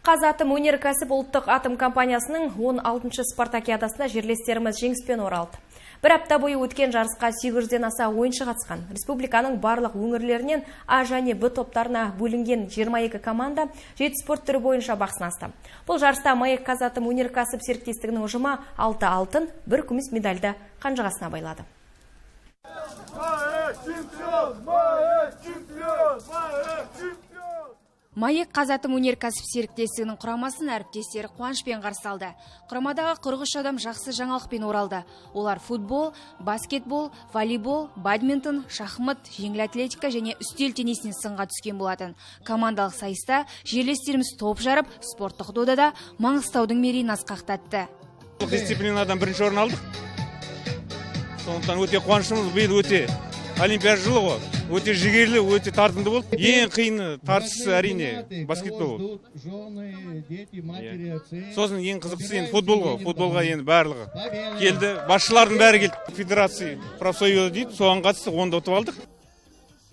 Қазатом өнеркәсіп ұлттық атом компаниясының 16-шы спартакиадасына жерлестеріміз жеңіспен оралды. Бір апта бойы өткен жарысқа 800-ден аса ойыншы қатысқан. Республиканың барлық өңірлерінен А және Б топтарына бөлінген 22 команда 7 спорт түрі бойынша бақ сынасты. Бұл жарыста Маек Қазатом өнеркәсіп серіктестігінің ұжымы 6 алтын, 1 күміс медальді қанжығасына байлады. Маек Қазатом өнеркәсіп серіктестігінің құрамасын әріптестері қуанышпен қарсы алды. Құрамадағы 43 адам жақсы жаңалықпен оралды. Олар футбол, баскетбол, волейбол, бадминтон, шахмат, жеңіл атлетика және үстел теннисінен сынға түскен болатын. Командалық сайыста жерлестеріміз топ жарып, спорттық додада Маңғыстаудың мерейін асқақтатты. Дисциплинадан бірінші орын алдық. Сондықтан өте қуанышымыз, биыл өте олимпиада жылы ғой. Өте жігерлі, өте тартымды болды. Ең қиыны тартысы әрине баскетбол. Сосын ең қызықтысы енді футбол ғой. Футболға енді барлығы келді. Басшылардың бәрі келді. Федерация профсоюзы дейді, соған қатысты 10-да ұтып алдық.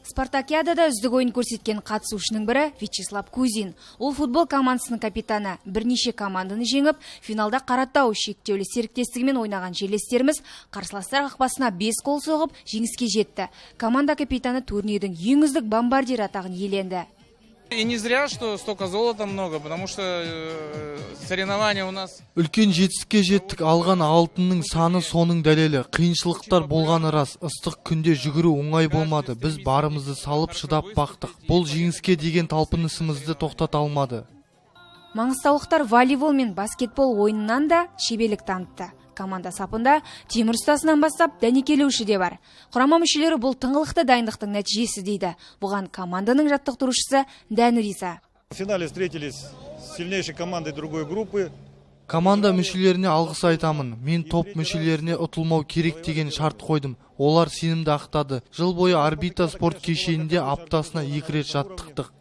Спартакиадада үздік ойын көрсеткен қатысушының бірі Вячеслав Кузин. Ол футбол командасының капитаны. Бірнеше команданы жеңіп, финалда Қаратау шектеулі серіктестігімен ойнаған жерлестеріміз қарсыластар қақпасына 5 гол соғып, жеңіске жетті. Команда капитаны турнирдің ең үздік бомбардир атағын иеленді. И не зря, что столько золота много, потому что соревнования у нас... Үлкен жетістікке жеттік, алған алтынның саны соның дәлелі. Қиыншылықтар болғаны рас, ыстық күнде жүгіру оңай болмады. Біз барымызды салып шыдап бақтық. Бұл жеңіске деген талпынысымызды тоқтата алмады. Маңғыстаулықтар волейбол мен баскетбол ойынынан да шеберлік танытты. Команда сапында темір ұстасынан бастап дәнекелеуші де бар. Құрама мүшелері бұл тыңғылықты дайындықтың нәтижесі дейді. Бұған команданың жаттықтырушысы Дән риза. В финале встретились с сильнейшей командой другой группы. Команда мүшелеріне алғыс айтамын. Мен топ мүшелеріне ұтылмау керек деген шарт қойдым. Олар сенімді ақтады. Жыл бойы орбита спорт кешенінде аптасына 2 рет жаттықтық.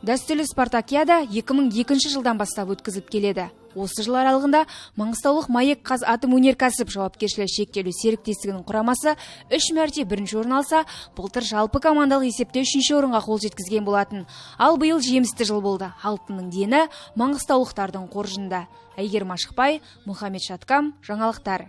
Дәстүрлі спартакиада 2002 жылдан бастап өткізіп келеді. Осы жыл аралығында Маңғыстаулық Маек Қазатом өнеркәсіп жауапкершілігі шектеулі серіктестігінің құрамасы 3 мәрте бірінші орын алса, былтыр жалпы командалық есепте 3-ші орынға қол жеткізген болатын. Ал биыл жемісті жыл болды. Алтынның дені маңғыстаулықтардың қоржында. Әйгерім Ашықбай, Мұхаммед Шаткам, жаңалықтар.